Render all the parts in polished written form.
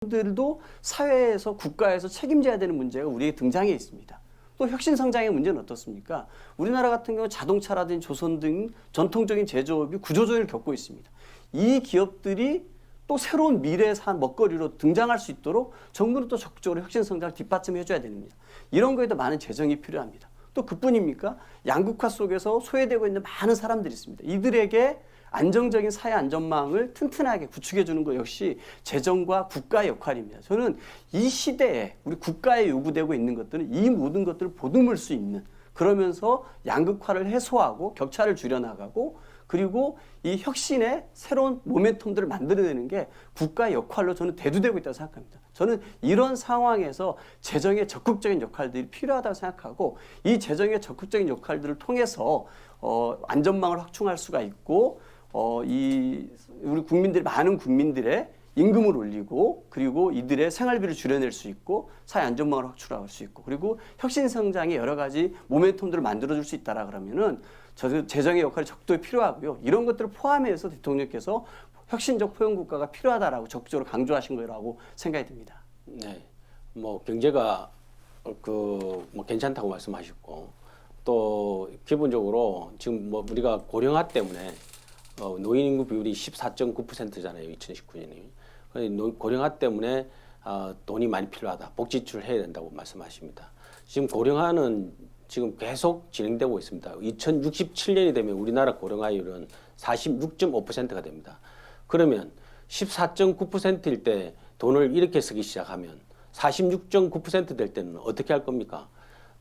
들도 사회에서 국가에서 책임져야 되는 문제가 우리에게 등장해 있습니다. 또 혁신 성장의 문제는 어떻습니까? 우리나라 같은 경우 자동차라든지 조선 등 전통적인 제조업이 구조조정을 겪고 있습니다. 이 기업들이 또 새로운 미래의 먹거리로 등장할 수 있도록 정부는 또 적극적으로 혁신 성장을 뒷받침해 줘야 됩니다. 이런 거에도 많은 재정이 필요합니다. 또 그뿐입니까? 양극화 속에서 소외되고 있는 많은 사람들이 있습니다. 이들에게 안정적인 사회 안전망을 튼튼하게 구축해 주는 것 역시 재정과 국가의 역할입니다. 저는 이 시대에 우리 국가에 요구되고 있는 것들은 이 모든 것들을 보듬을 수 있는, 그러면서 양극화를 해소하고 격차를 줄여나가고, 그리고 이 혁신의 새로운 모멘텀들을 만들어내는 게 국가의 역할로 저는 대두되고 있다고 생각합니다. 저는 이런 상황에서 재정의 적극적인 역할들이 필요하다고 생각하고, 이 재정의 적극적인 역할들을 통해서 안전망을 확충할 수가 있고, 우리 국민들이, 많은 국민들의 임금을 올리고, 그리고 이들의 생활비를 줄여낼 수 있고, 사회 안전망을 확충할 수 있고, 그리고 혁신 성장의 여러 가지 모멘텀들을 만들어줄 수 있다라 그러면은 저는 재정의 역할이 적극적으로 필요하고요. 이런 것들을 포함해서 대통령께서 혁신적 포용 국가가 필요하다라고 적극적으로 강조하신 거라고 생각이 듭니다. 네, 뭐 경제가 뭐 괜찮다고 말씀하셨고, 또 기본적으로 지금 뭐 우리가 고령화 때문에 노인 인구 비율이 14.9%잖아요, 2019년이. 고령화 때문에 돈이 많이 필요하다, 복지 지출을 해야 된다고 말씀하십니다. 지금 고령화는 지금 계속 진행되고 있습니다. 2067년이 되면 우리나라 고령화율은 46.5%가 됩니다. 그러면 14.9%일 때 돈을 이렇게 쓰기 시작하면 46.9% 될 때는 어떻게 할 겁니까?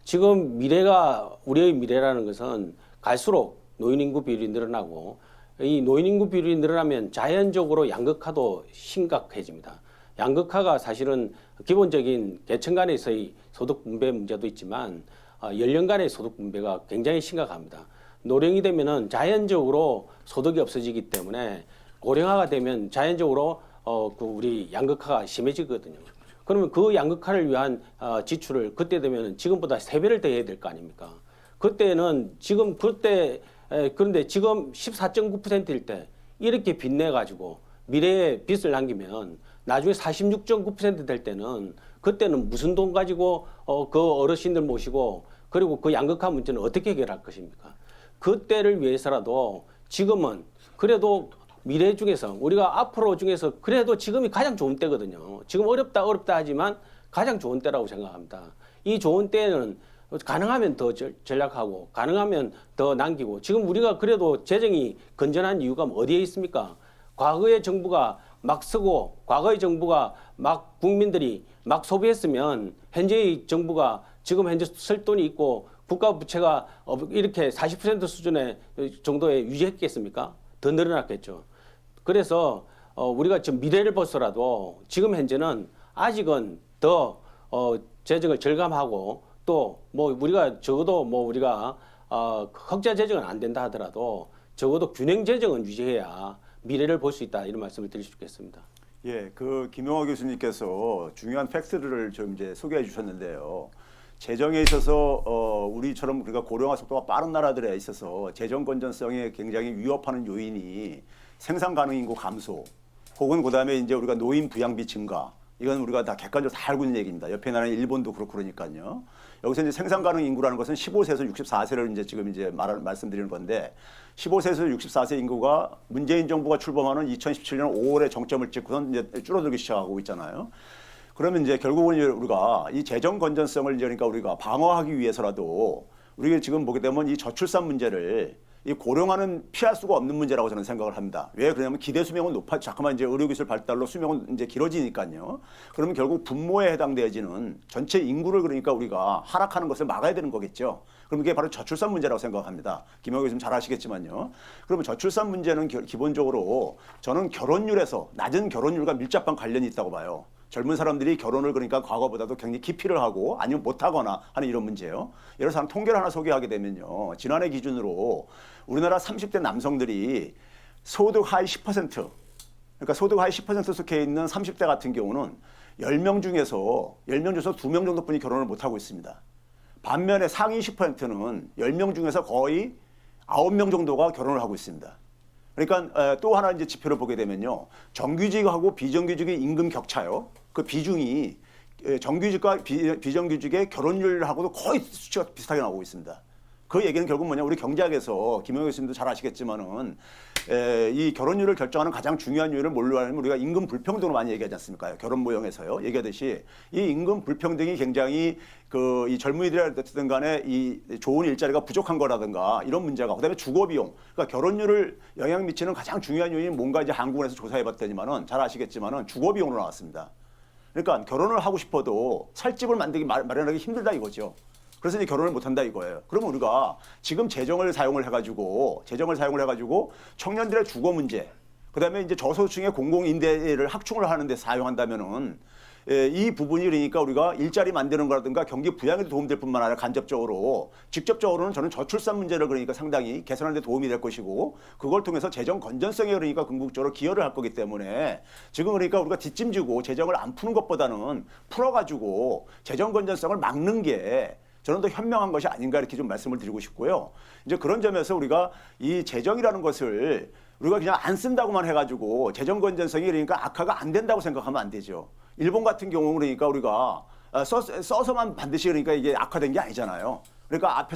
지금 미래가, 우리의 미래라는 것은 갈수록 노인 인구 비율이 늘어나고, 이 노인 인구 비율이 늘어나면 자연적으로 양극화도 심각해집니다. 양극화가 사실은 기본적인 계층 간에서의 소득 분배 문제도 있지만 연령 간의 소득 분배가 굉장히 심각합니다. 노령이 되면은 자연적으로 소득이 없어지기 때문에 고령화가 되면 자연적으로 우리 양극화가 심해지거든요. 그러면 그 양극화를 위한 지출을 그때 되면 지금보다 3배를 더 해야 될 거 아닙니까? 그때는 지금 그런데 지금 14.9%일 때 이렇게 빚내 가지고 미래에 빚을 남기면 나중에 46.9% 될 때는, 그때는 무슨 돈 가지고 그 어르신들 모시고, 그리고 그 양극화 문제는 어떻게 해결할 것입니까? 그때를 위해서라도 지금은 그래도 미래 중에서, 우리가 앞으로 중에서 그래도 지금이 가장 좋은 때거든요. 지금 어렵다 하지만 가장 좋은 때라고 생각합니다. 이 좋은 때는 가능하면 더 전략하고, 가능하면 더 남기고, 지금 우리가 그래도 재정이 건전한 이유가 어디에 있습니까? 과거의 정부가 막 쓰고, 과거의 정부가 막 국민들이 막 소비했으면 현재의 정부가 지금 현재 쓸 돈이 있고 국가 부채가 이렇게 40% 수준의 정도에 유지했겠습니까? 더 늘어났겠죠. 그래서 우리가 지금 미래를 보서라도 지금 현재는 아직은 더 재정을 절감하고, 또 뭐 우리가 적어도 뭐 우리가 흑자 재정은 안 된다 하더라도 적어도 균형 재정은 유지해야 미래를 볼 수 있다, 이런 말씀을 드릴 수 있겠습니다. 예, 김용화 교수님께서 중요한 팩트를 좀 이제 소개해 주셨는데요. 재정에 있어서 우리처럼 우리가 고령화 속도가 빠른 나라들에 있어서 재정 건전성에 굉장히 위협하는 요인이 생산 가능 인구 감소, 혹은 그다음에 이제 우리가 노인 부양비 증가, 이건 우리가 다 객관적으로 다 알고 있는 얘기입니다. 옆에 나라는 일본도 그렇고 그러니까요. 여기서 이제 생산 가능 인구라는 것은 15세에서 64세를 이제 지금 이제 말씀드리는 건데, 15세에서 64세 인구가 문재인 정부가 출범하는 2017년 5월에 정점을 찍고선 이제 줄어들기 시작하고 있잖아요. 그러면 이제 결국은 우리가 이 재정 건전성을 그러니까 우리가 방어하기 위해서라도 우리가 지금 보게 되면 이 저출산 문제를, 이 고령화는 피할 수가 없는 문제라고 저는 생각을 합니다. 왜 그러냐면 기대 수명은 자꾸만 이제 의료기술 발달로 수명은 이제 길어지니까요. 그러면 결국 분모에 해당되어지는 전체 인구를, 그러니까 우리가 하락하는 것을 막아야 되는 거겠죠. 그럼 그게 바로 저출산 문제라고 생각합니다. 김영호 교수님 잘 아시겠지만요. 그러면 저출산 문제는 기본적으로 저는 낮은 결혼율과 밀접한 관련이 있다고 봐요. 젊은 사람들이 결혼을 그러니까 과거보다도 굉장히 기피를 하고 아니면 못하거나 하는 이런 문제예요. 예를 들어서 통계를 하나 소개하게 되면요. 지난해 기준으로 우리나라 30대 남성들이 소득 하위 10%, 그러니까 소득 하위 10% 속해 있는 30대 같은 경우는 10명 중에서 2명 정도뿐이 결혼을 못하고 있습니다. 반면에 상위 10%는 10명 중에서 거의 9명 정도가 결혼을 하고 있습니다. 그러니까 또 하나 이제 지표를 보게 되면요. 정규직하고 비정규직의 임금 격차요. 그 비중이 정규직과 비정규직의 결혼율하고도 거의 수치가 비슷하게 나오고 있습니다. 그 얘기는 결국 뭐냐, 우리 경제학에서 김영호 교수님도 잘 아시겠지만은 이 결혼율을 결정하는 가장 중요한 요인을 뭘로 하냐면 우리가 임금 불평등으로 많이 얘기하지 않습니까? 결혼 모형에서요. 얘기하듯이 이 임금 불평등이 굉장히 이 젊은이들이든 간에 이 좋은 일자리가 부족한 거라든가 이런 문제가, 그다음에 주거 비용, 그러니까 결혼율을 영향 미치는 가장 중요한 요인이 뭔가 이제 한국에서 조사해 봤더니만은 잘 아시겠지만은 주거 비용으로 나왔습니다. 그러니까 결혼을 하고 싶어도 살 집을 마련하기 힘들다 이거죠. 그래서 이제 결혼을 못한다 이거예요. 그러면 우리가 지금 재정을 사용을 해가지고 청년들의 주거 문제, 그다음에 이제 저소득층의 공공임대를 확충을 하는데 사용한다면은 이 부분이 그러니까 우리가 일자리 만드는 거라든가 경기 부양에도 도움될 뿐만 아니라 간접적으로, 직접적으로는 저는 저출산 문제를 그러니까 상당히 개선하는 데 도움이 될 것이고, 그걸 통해서 재정 건전성에 그러니까 궁극적으로 기여를 할 거기 때문에 지금 그러니까 우리가 뒷짐지고 재정을 안 푸는 것보다는 풀어가지고 재정 건전성을 막는 게 저는 더 현명한 것이 아닌가 이렇게 좀 말씀을 드리고 싶고요. 이제 그런 점에서 우리가 이 재정이라는 것을 우리가 그냥 안 쓴다고만 해가지고 재정 건전성이 그러니까 악화가 안 된다고 생각하면 안 되죠. 일본 같은 경우 그러니까 우리가 써서만 반드시 그러니까 이게 악화된 게 아니잖아요. 그러니까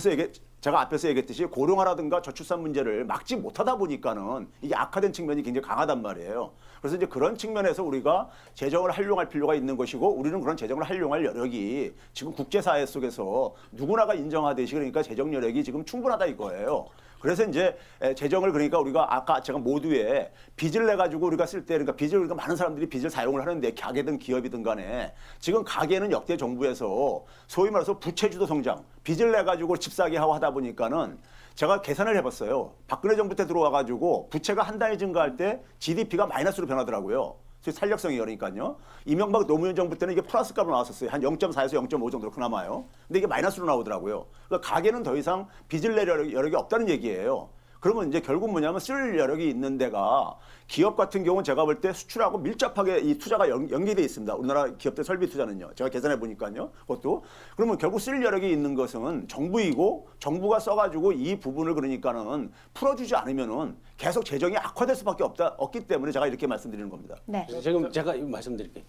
제가 앞에서 얘기했듯이 고령화라든가 저출산 문제를 막지 못하다 보니까는 이게 악화된 측면이 굉장히 강하단 말이에요. 그래서 이제 그런 측면에서 우리가 재정을 활용할 필요가 있는 것이고, 우리는 그런 재정을 활용할 여력이 지금 국제사회 속에서 누구나가 인정하듯이 그러니까 재정 여력이 지금 충분하다 이거예요. 그래서 이제 재정을 그러니까 우리가 아까 제가 모두에 빚을 내 가지고 우리가 쓸 때, 그러니까 빚을, 그러니까 많은 사람들이 빚을 사용을 하는데 가게든 기업이든 간에 지금 가게는 역대 정부에서 소위 말해서 부채주도 성장, 빚을 내 가지고 집 사게 하고 하다 보니까는 제가 계산을 해봤어요. 박근혜 정부 때 들어와 가지고 부채가 한 단위 증가할 때 GDP가 마이너스로 변하더라고요. 탄력성이 그러니까요. 이명박 노무현 정부 때는 이게 플러스 값으로 나왔었어요. 한 0.4에서 0.5 정도로 그나마요. 근데 이게 마이너스로 나오더라고요. 그러니까 가게는 더 이상 빚을 낼 여력이 없다는 얘기예요. 그러면 이제 결국 뭐냐면 쓸 여력이 있는 데가, 기업 같은 경우는 제가 볼 때 수출하고 밀접하게 이 투자가 연계돼 있습니다. 우리나라 기업들 설비 투자는요. 제가 계산해 보니까요. 그것도. 그러면 결국 쓸 여력이 있는 것은 정부이고, 정부가 써가지고 이 부분을 그러니까는 풀어주지 않으면은 계속 재정이 악화될 수밖에 없기 때문에 제가 이렇게 말씀드리는 겁니다. 네. 지금 제가 말씀드릴게요.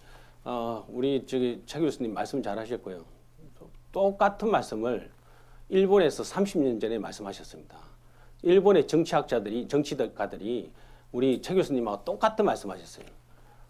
우리 최 교수님 말씀 잘하셨고요. 똑같은 말씀을 일본에서 30년 전에 말씀하셨습니다. 일본의 정치가들이 우리 최 교수님하고 똑같은 말씀하셨어요.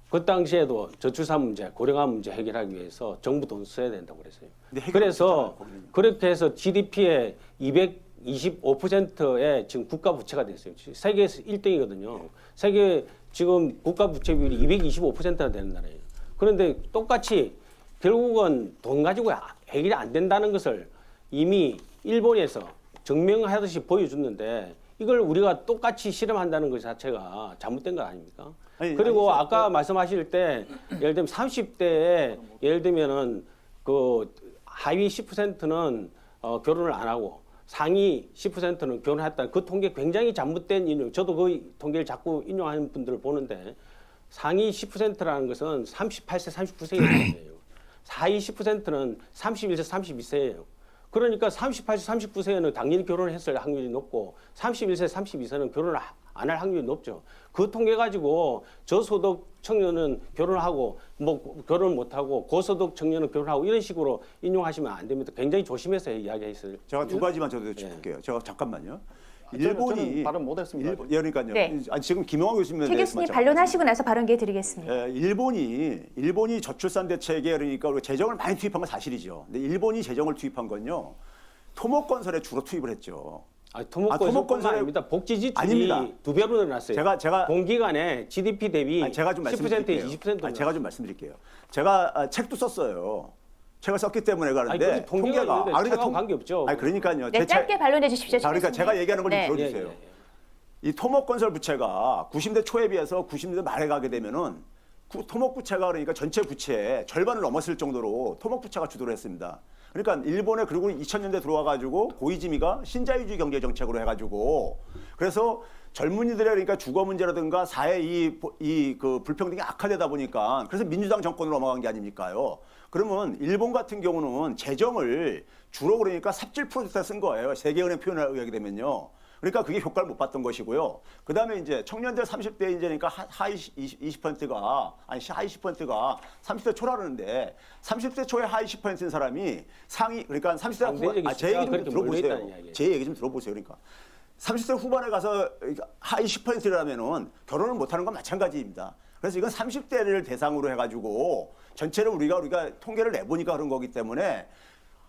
그 당시에도 저출산 문제, 고령화 문제 해결하기 위해서 정부 돈 써야 된다고 그랬어요. 그래서 그렇게 해서 GDP의 225%의 지금 국가 부채가 됐어요. 세계에서 1등이거든요. 세계 지금 국가 부채 비율이 225%나 되는 나라예요. 그런데 똑같이 결국은 돈 가지고 해결이 안 된다는 것을 이미 일본에서 증명하듯이 보여줬는데, 이걸 우리가 똑같이 실험한다는 것 자체가 잘못된 거 아닙니까? 그리고 아까 말씀하실 때 예를 들면 30대에 예를 들면은 그 하위 10%는 결혼을 안 하고 상위 10%는 결혼했다. 그 통계 굉장히 잘못된 인용. 저도 그 통계를 자꾸 인용하는 분들을 보는데, 상위 10%라는 것은 38세, 39세예요. 하위 10%는 31세, 32세예요. 그러니까 38세, 39세에는 당연히 결혼을 했을 확률이 높고 31세, 32세는 결혼을 안 할 확률이 높죠. 그 통계 가지고 저소득 청년은 결혼하고 뭐 결혼 못하고 고소득 청년은 결혼하고 이런 식으로 인용하시면 안 됩니다. 굉장히 조심해서 이야기했어요. 제가 두 가지만 저도 짚을게요. 제가 잠깐만요. 저는 발언 못했습니다. 그러니까요. 네. 지금 김영하 교수님 최 교수님 반론하시고 나서 발언 기회 드리겠습니다. 일본이 저출산 대책에 그러니까 우리가 재정을 많이 투입한 건 사실이죠. 근데 일본이 재정을 투입한 건요, 토목건설에 주로 투입을 했죠. 토목건설이 아닙니다. 복지 지출이 아닙니다. 2배로 늘어났어요. 제가 동기간에 GDP 대비 제가 좀 10%에 20% 제가 좀 말씀드릴게요. 제가 책도 썼어요. 책을 썼기 때문에 그러는데 통계가 관계 없죠. 그러니까요. 네, 짧게 반론해 주십시오. 자, 그러니까 제가 얘기하는 걸 좀 네. 들어주세요. 이 토목건설 부채가 90대 초에 비해서 90대 말에 가게 되면은 토목부채가 그러니까 전체 부채의 절반을 넘었을 정도로 토목부채가 주도를 했습니다. 그러니까 일본에 그리고 2000년대 들어와가지고 고이즈미가 신자유주의 경제 정책으로 해가지고, 그래서 젊은이들의 그러니까 주거 문제라든가 사회 그 불평등이 악화되다 보니까 그래서 민주당 정권으로 넘어간 게 아닙니까요? 그러면 일본 같은 경우는 재정을 주로 그러니까 삽질 프로젝트에 쓴 거예요. 세계은행 표현을 하게 되면요. 그러니까 그게 효과를 못 봤던 것이고요. 그다음에 이제 청년들 30대 이제니까 하위 20%가 아니 하위 10%가 30대 초라는데 30대 초에 하위 10%인 사람이 상위 그러니까 30대 상대적인 후반 제 얘기 좀 그렇게 몰려 들어보세요. 있다는 이야기예요. 제 얘기 좀 들어보세요. 그러니까 30대 후반에 가서 하위 10%라면은 결혼을 못 하는 건 마찬가지입니다. 그래서 이건 30대를 대상으로 해가지고 전체를 우리가 통계를 내보니까 그런 거기 때문에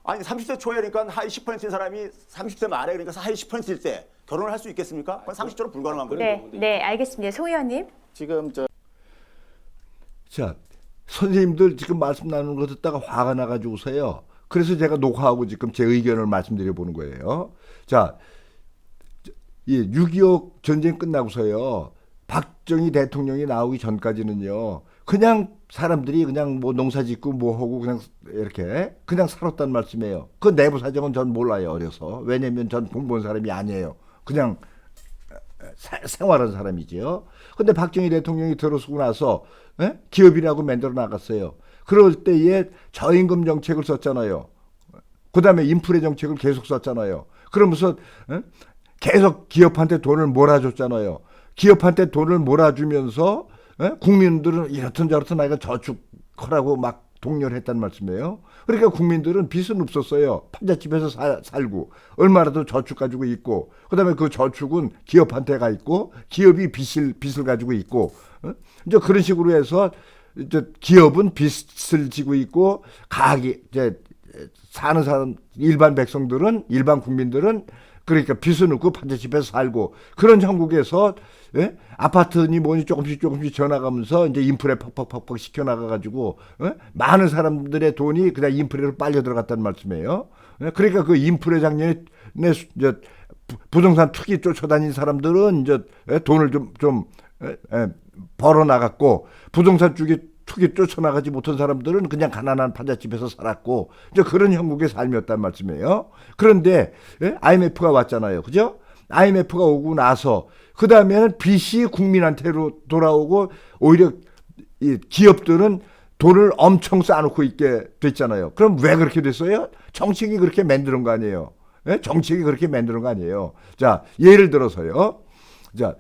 아니 30대 초에 그러니까 하위 10%인 사람이 30대 말에 그러니까 하위 10%일 때 결혼을 할 수 있겠습니까? 그건 상식적으로 불가능한 거예요. 네, 네, 알겠습니다. 소 의원님. 지금 자, 선생님들 지금 말씀 나누는 거 듣다가 화가 나가지고서요. 그래서 제가 녹화하고 지금 제 의견을 말씀드려 보는 거예요. 자, 이 6.25 전쟁 끝나고서요. 박정희 대통령이 나오기 전까지는요. 그냥 사람들이 그냥 뭐 농사 짓고 뭐 하고 그냥 이렇게 그냥 살았단 말씀이에요. 그 내부 사정은 전 몰라요. 어려서. 왜냐면 전 공부한 사람이 아니에요. 그냥 생활한 사람이지요. 근데 박정희 대통령이 들어서고 나서 기업이라고 만들어 나갔어요. 그럴 때에 저임금 정책을 썼잖아요. 그다음에 인플레 정책을 계속 썼잖아요. 그러면서 계속 기업한테 돈을 몰아줬잖아요. 기업한테 돈을 몰아주면서 국민들은 이렇든 저렇든 아이가 저축하라고 막 독려를 했단 말씀이에요. 그러니까 국민들은 빚은 없었어요. 판잣집에서 살고 얼마라도 저축 가지고 있고 그다음에 그 저축은 기업한테 가 있고 기업이 빚을 가지고 있고 이제 그런 식으로 해서 이제 기업은 빚을 지고 있고 가게 이제 사는 사람 일반 백성들은 일반 국민들은 그러니까 빚은 없고 판잣집에서 살고 그런 형국에서 아파트니 뭐니 조금씩 지어나가면서 이제 인플레 팍팍 시켜나가가지고 많은 사람들의 돈이 그냥 인플레로 빨려 들어갔다는 말씀이에요. 그러니까 그 인플레 작년에 이제 부동산 투기 쫓아다닌 사람들은 이제 돈을 좀 벌어 나갔고 부동산 투기 쫓아나가지 못한 사람들은 그냥 가난한 판잣집에서 살았고 이제 그런 형국의 삶이었단 말씀이에요. 그런데 IMF가 왔잖아요. 그죠? IMF가 오고 나서 그 다음에는 빚이 국민한테로 돌아오고 오히려 이 기업들은 돈을 엄청 쌓아놓고 있게 됐잖아요. 그럼 왜 그렇게 됐어요? 정책이 그렇게 만드는 거 아니에요. 정책이 그렇게 만드는 거 아니에요. 자, 예를 들어서요. 자,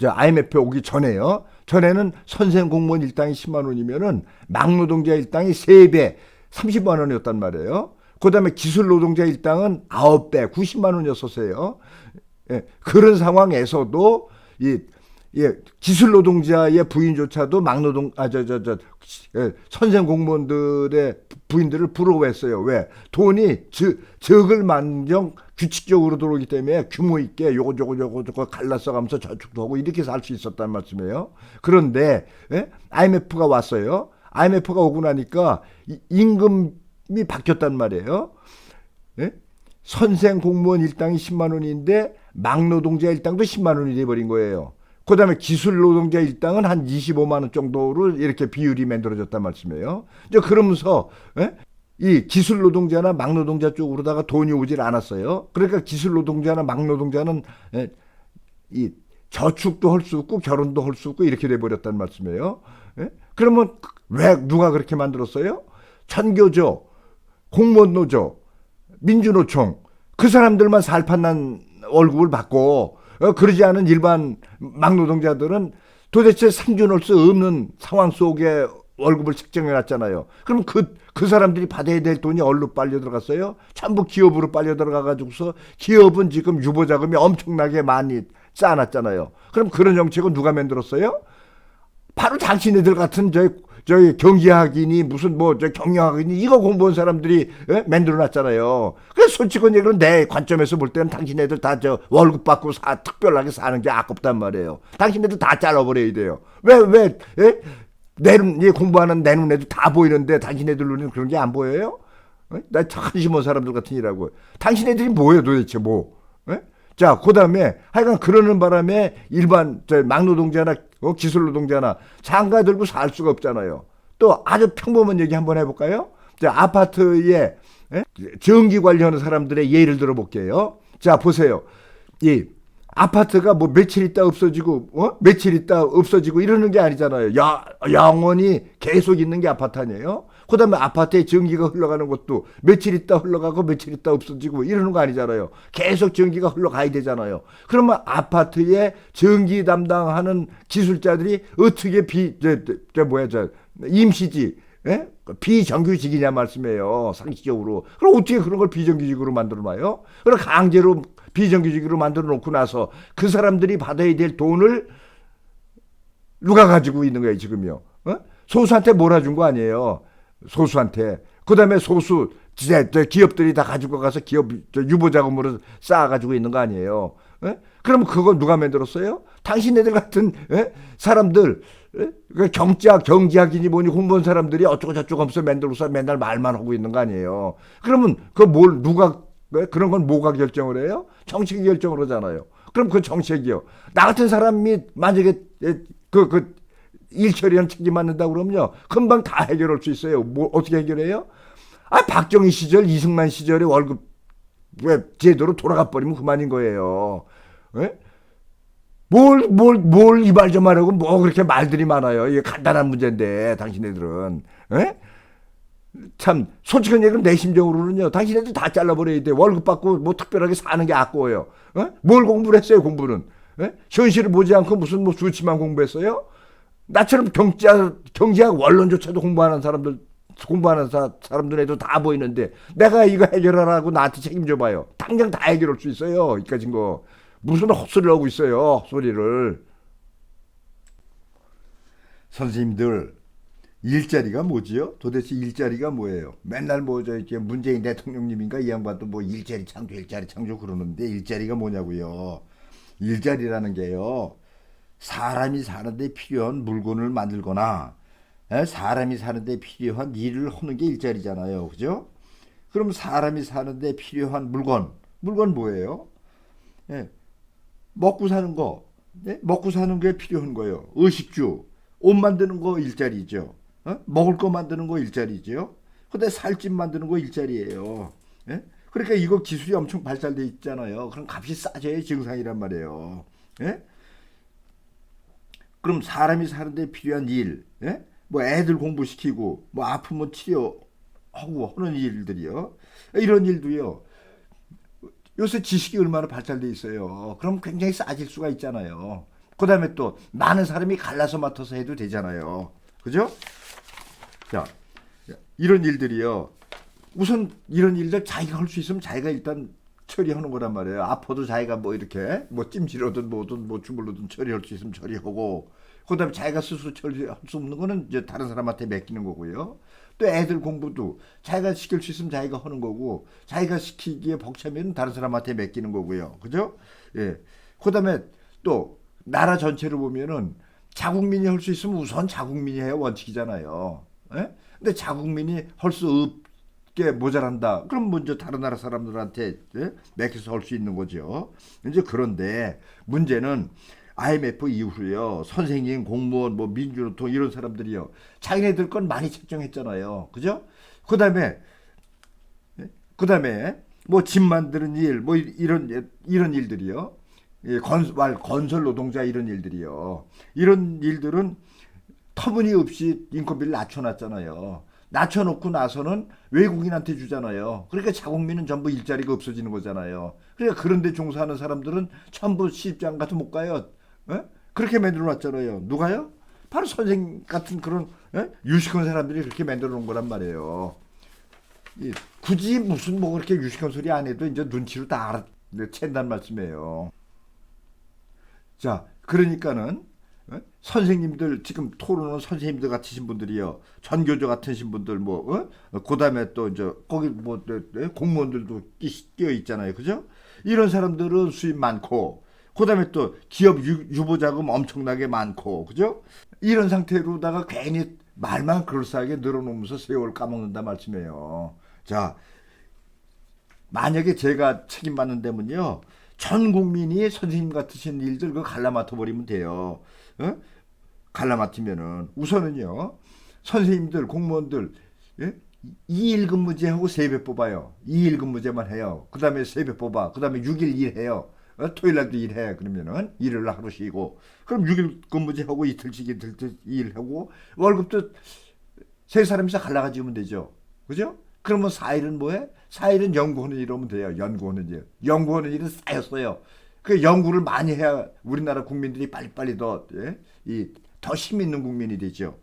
IMF 오기 전에요. 전에는 선생 공무원 일당이 10만 원이면은 막노동자 일당이 3배 30만 원이었단 말이에요. 그다음에 기술 노동자 일당은 9배 90만 원이었었어요. 그런 상황에서도 기술 노동자의 부인조차도 막노동 선생 공무원들의 부인들을 부러워했어요. 왜? 돈이 적을 만정 규칙적으로 들어오기 때문에 규모 있게 요거 갈라서 가면서 저축도 하고 이렇게 살 수 있었단 말씀이에요. 그런데 IMF가 왔어요. IMF가 오고 나니까 임금이 바뀌었단 말이에요. 선생 공무원 일당이 10만 원인데 막노동자 일당도 10만 원이 돼버린 거예요. 그 다음에 기술 노동자 일당은 한 25만 원 정도로 이렇게 비율이 만들어졌단 말씀이에요. 이제 그러면서 이 기술 노동자나 막노동자 쪽으로다가 돈이 오질 않았어요. 그러니까 기술 노동자나 막노동자는 이 저축도 할 수 없고 결혼도 할 수 없고 이렇게 돼버렸단 말씀이에요. 그러면 왜 누가 그렇게 만들었어요? 천교조, 공무원노조, 민주노총 그 사람들만 살판난 월급을 받고 그러지 않은 일반 막노동자들은 도대체 생존할 수 없는 상황 속에 월급을 책정해 놨잖아요. 그럼 그 사람들이 받아야 될 돈이 어디로 빨려 들어갔어요? 전부 기업으로 빨려 들어가 가지고서 기업은 지금 유보 자금이 엄청나게 많이 쌓아놨잖아요. 그럼 그런 정책은 누가 만들었어요? 바로 당신네들 같은 저희 경제학인이 무슨 경영학인이 이거 공부한 사람들이 만들어놨잖아요. 그래서 솔직한 얘기로 내 관점에서 볼 때는 당신네들 다 월급 받고 특별하게 사는 게 아깝단 말이에요. 당신네들 다 잘라버려야 돼요. 왜 공부하는 내 눈에도 다 보이는데 당신네들 눈에는 그런 게 안 보여요? 나 한심한 사람들 같은 이라고. 당신네들이 뭐예요 도대체 뭐? 자, 그 다음에 하여간 그러는 바람에 일반 막노동자나 기술 노동자나 장가 들고 살 수가 없잖아요. 또 아주 평범한 얘기 한번 해볼까요? 자, 아파트에 전기 관리하는 사람들의 예를 들어볼게요. 자, 보세요. 이 아파트가 뭐 며칠 있다 없어지고 며칠 있다 없어지고 이러는 게 아니잖아요. 영원히 계속 있는 게 아파트 아니에요? 그다음에 아파트에 전기가 흘러가는 것도 며칠 있다 흘러가고 며칠 있다 없어지고 이러는 거 아니잖아요. 계속 전기가 흘러가야 되잖아요. 그러면 아파트에 전기 담당하는 기술자들이 어떻게 임시직, 예? 비정규직이냐 말씀이에요. 상식적으로. 그럼 어떻게 그런 걸 비정규직으로 만들어놔요? 그럼 강제로 비정규직으로 만들어 놓고 나서 그 사람들이 받아야 될 돈을 누가 가지고 있는 거예요, 지금요? 소수한테 몰아준 거 아니에요. 소수한테. 그 다음에 소수 기업들이 다 가지고 가서 기업 유보자금으로 쌓아가지고 있는 거 아니에요. 그럼 그거 누가 만들었어요? 당신네들 같은 사람들, 경제학이니 뭐니 공부한 사람들이 어쩌고 저쩌고 하면서 만들어서 맨날 말만 하고 있는 거 아니에요. 그러면 누가 그런 건 뭐가 결정을 해요? 정책이 결정을 하잖아요. 그럼 그 정책이요. 나 같은 사람이 만약에 일 처리한 책임 맡는다고 그러면요. 금방 다 해결할 수 있어요. 어떻게 해결해요? 박정희 시절, 이승만 시절의 월급 제도로 돌아가 버리면 그만인 거예요. 예? 뭘 이 말 저 말하고 뭐 그렇게 말들이 많아요. 이게 간단한 문제인데, 당신네들은. 예? 참, 솔직한 얘기는 내 심정으로는요. 당신네들 다 잘라버려야 돼. 월급 받고 뭐 특별하게 사는 게 아까워요. 뭘 공부를 했어요, 공부는? 현실을 보지 않고 무슨 뭐 수치만 공부했어요? 나처럼 경제학 원론조차도 공부하는 사람들에도 다 보이는데 내가 이거 해결하라고 나한테 책임져 봐요. 당장 다 해결할 수 있어요. 이까진 거. 무슨 헛소리를 하고 있어요. 헛소리를. 선생님들, 일자리가 뭐지요? 도대체 일자리가 뭐예요? 맨날 이렇게 문재인 대통령님인가 이 양반도 뭐 일자리 창조 그러는데 일자리가 뭐냐고요? 일자리라는 게요. 사람이 사는데 필요한 물건을 만들거나 사람이 사는데 필요한 일을 하는 게 일자리잖아요. 그죠? 그럼 사람이 사는데 필요한 물건 뭐예요? 먹고 사는 거. 먹고 사는 게 필요한 거예요. 의식주, 옷 만드는 거 일자리죠. 먹을 거 만드는 거 일자리죠. 근데 살집 만드는 거 일자리예요. 그러니까 이거 기술이 엄청 발달돼 있잖아요. 그럼 값이 싸져야 정상이란 말이에요. 그럼 사람이 사는데 필요한 일, 뭐 애들 공부시키고 뭐 아프면 치료하고 하는 일들이요. 이런 일도요. 요새 지식이 얼마나 발달돼 있어요. 그럼 굉장히 싸질 수가 있잖아요. 그 다음에 또 많은 사람이 갈라서 맡아서 해도 되잖아요. 그죠? 자, 이런 일들이요. 우선 이런 일들 자기가 할 수 있으면 자기가 일단 처리하는 거란 말이에요. 아파도 자기가 뭐 이렇게 뭐 찜질하든 뭐든 뭐 주물르든 처리할 수 있으면 처리하고, 그다음에 자기가 스스로 처리할 수 없는 거는 이제 다른 사람한테 맡기는 거고요. 또 애들 공부도 자기가 시킬 수 있으면 자기가 하는 거고, 자기가 시키기에 벅차면 다른 사람한테 맡기는 거고요. 그죠? 예. 그다음에 또 나라 전체를 보면은 자국민이 할 수 있으면 우선 자국민이 해야 원칙이잖아요. 예? 근데 자국민이 할 수 없게 모자란다. 그럼 먼저 다른 나라 사람들한테 맡겨서 할 수 있는 거죠. 이제 그런데 문제는 IMF 이후로요. 선생님, 공무원, 뭐 민주노총 이런 사람들이요. 자기네들 건 많이 책정했잖아요. 그죠? 그다음에 뭐 집 만드는 일, 뭐 이런 일들이요. 건설 노동자 이런 일들이요. 이런 일들은 터무니없이 인건비를 낮춰놨잖아요. 낮춰놓고 나서는 외국인한테 주잖아요. 그러니까 자국민은 전부 일자리가 없어지는 거잖아요. 그러니까 그런데 종사하는 사람들은 전부 시집장 가서 못 가요. 그렇게 만들어놨잖아요. 누가요? 바로 선생 같은 그런 유식한 사람들이 그렇게 만들어놓은 거란 말이에요. 굳이 무슨 뭐 그렇게 유식한 소리 안 해도 이제 눈치로 다 알아챈단 말씀이에요. 자, 그러니까는 선생님들 지금 토론은 선생님들 같으신 분들이요, 전교조 같으신 분들 그다음에 또 이제 거기 뭐 공무원들도 끼어 있잖아요. 그죠? 이런 사람들은 수입 많고, 그다음에 또 기업 유보자금 엄청나게 많고, 그죠? 이런 상태로다가 괜히 말만 그럴싸하게 늘어놓으면서 세월 까먹는다 말씀이에요. 자, 만약에 제가 책임받는 데면요, 전 국민이 선생님 같으신 일들 그거 갈라맡아 버리면 돼요. 갈라맡으면은 우선은요, 선생님들, 공무원들 2일 근무제하고 3배 뽑아요. 2일 근무제만 해요. 그 다음에 3배 뽑아. 그 다음에 6일 일해요. 토요일 날도 일해. 그러면은 일요일 날 하루 쉬고. 그럼 6일 근무제 하고 이틀씩 일하고 월급도 세 사람이서 갈라가지면 되죠. 그죠? 그러면 4일은 뭐해? 4일은 연구하는 일 하면 돼요. 연구하는 일. 연구하는 일은 쌓였어요. 그 연구를 많이 해야 우리나라 국민들이 빨리빨리 더 힘 있는 국민이 되죠.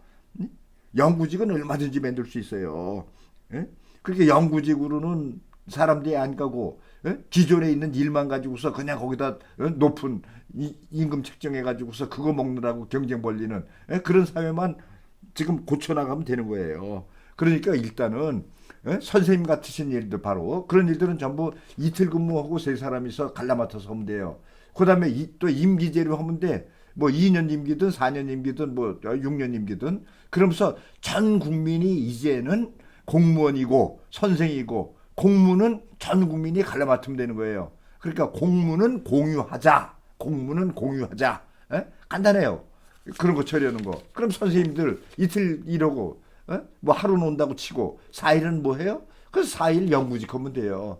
연구직은 얼마든지 만들 수 있어요. 예? 그렇게 연구직으로는 사람들이 안 가고 기존에 있는 일만 가지고서 그냥 거기다 높은 임금 책정해 가지고서 그거 먹느라고 경쟁 벌리는 그런 사회만 지금 고쳐나가면 되는 거예요. 그러니까 일단은 선생님 같으신 일들 바로 그런 일들은 전부 이틀 근무하고 세 사람이서 갈라맡아서 하면 돼요. 그다음에 또 임기제로 하면 돼. 뭐 2년 임기든 4년 임기든 뭐 6년 임기든 그러면서 전 국민이 이제는 공무원이고 선생이고 공무는 전 국민이 갈라맡으면 되는 거예요. 그러니까 공무는 공유하자. 공무는 공유하자. 간단해요. 그런 거 처리하는 거. 그럼 선생님들 이틀 일하고 뭐 하루 논다고 치고 4일은 뭐 해요? 그래서 4일 연구직 하면 돼요.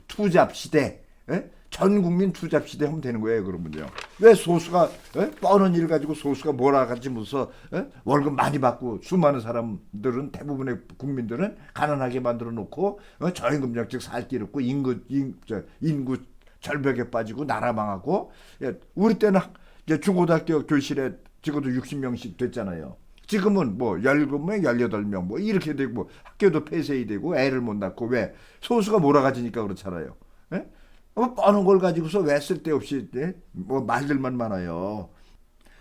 투잡 시대. 전 국민 투잡 시대 하면 되는 거예요. 그러면요. 왜 소수가 뻔한 일 가지고 소수가 몰아가지 무서 월급 많이 받고 수많은 사람들은 대부분의 국민들은 가난하게 만들어 놓고 저임금 즉 살 길 없고 인구 절벽에 빠지고 나라 망하고 우리 때는 이제 중고등학교 교실에 적어도 60명씩 됐잖아요. 지금은 뭐 17명, 18명 뭐 이렇게 되고 학교도 폐쇄이 되고 애를 못 낳고 왜 소수가 몰아가지니까 그렇잖아요. 뻔한 걸 가지고서 왜 쓸데없이 뭐 말들만 많아요.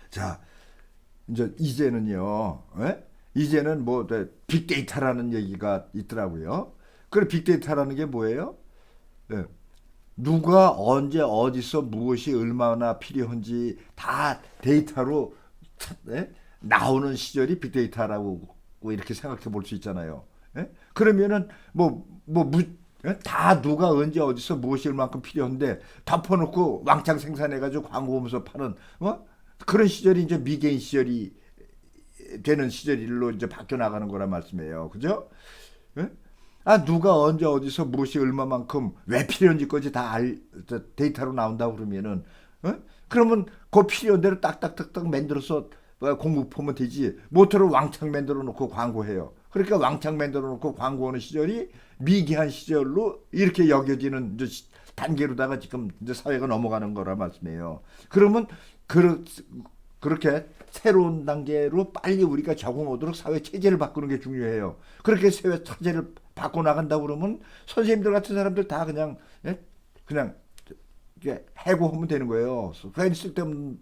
자, 이제는요. 이제는 뭐 빅데이터라는 얘기가 있더라고요. 그 빅데이터라는 게 뭐예요? 누가 언제 어디서 무엇이 얼마나 필요한지 다 데이터로 나오는 시절이 빅데이터라고 이렇게 생각해 볼 수 있잖아요. 그러면은 다 누가 언제 어디서 무엇이 얼만큼 필요한데 덮어놓고 왕창 생산해가지고 광고 보면서 파는 그런 시절이 이제 미개인 시절이 되는 시절로 이제 바뀌어 나가는 거란 말씀이에요. 그죠? 누가 언제 어디서 무엇이 얼마만큼 왜 필요한지까지 다 데이터로 나온다고 그러면은 그러면 그 필요한 대로 딱딱딱딱 만들어서 공급하면 되지. 모터를 왕창 만들어 놓고 광고해요. 그러니까 왕창 만들어 놓고 광고하는 시절이 미개한 시절로 이렇게 여겨지는 이제 단계로다가 지금 이제 사회가 넘어가는 거라 말씀이에요. 그러면 그렇게 새로운 단계로 빨리 우리가 적응하도록 사회 체제를 바꾸는 게 중요해요. 그렇게 사회 체제를 바꿔 나간다고 그러면 선생님들 같은 사람들 다 그냥 해고하면 되는 거예요. 괜히 쓸데없는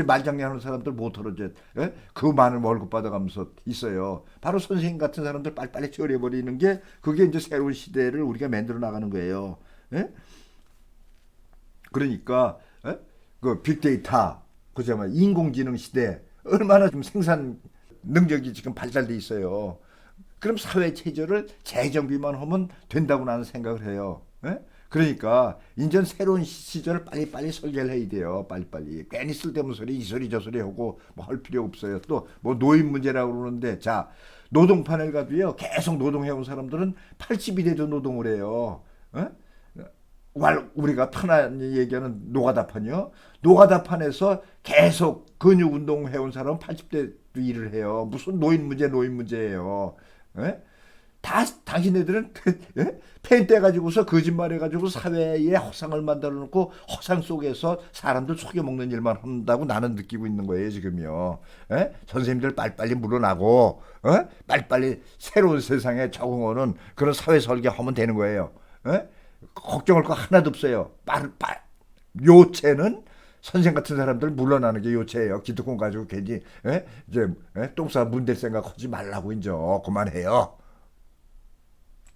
말장난하는 사람들 못하러 그 많은 월급 받아가면서 있어요. 바로 선생님 같은 사람들 빨리빨리 처리해버리는 게 그게 이제 새로운 시대를 우리가 만들어 나가는 거예요. 그러니까 그 빅데이터, 그죠? 인공지능 시대 얼마나 좀 생산 능력이 지금 발달돼 있어요. 그럼 사회 체제를 재정비만 하면 된다고 나는 생각을 해요. 그러니까 인전 새로운 시절을 빨리빨리 설계를 해야 돼요. 빨리빨리. 괜히 쓸데없는 소리 이 소리 저 소리 하고 뭐 할 필요 없어요. 또 뭐 노인 문제라고 그러는데 자 노동판을 가도요. 계속 노동해온 사람들은 80이 돼도 노동을 해요. 우리가 편안히 얘기하는 노가다판이요. 노가다판에서 계속 근육 운동해온 사람은 80대도 일을 해요. 무슨 노인 문제예요. 당신네들은 펜 떼가지고서 거짓말해가지고 사회에 허상을 만들어 놓고 허상 속에서 사람들 속여먹는 일만 한다고 나는 느끼고 있는 거예요 지금요. 선생님들 빨리빨리 물러나고 빨리빨리 새로운 세상에 적응하는 그런 사회 설계하면 되는 거예요. 걱정할 거 하나도 없어요. 요체는 선생 같은 사람들 물러나는 게 요체예요. 기득권 가지고 괜히 똥 싸 문댈 생각 하지 말라고 이제 그만해요.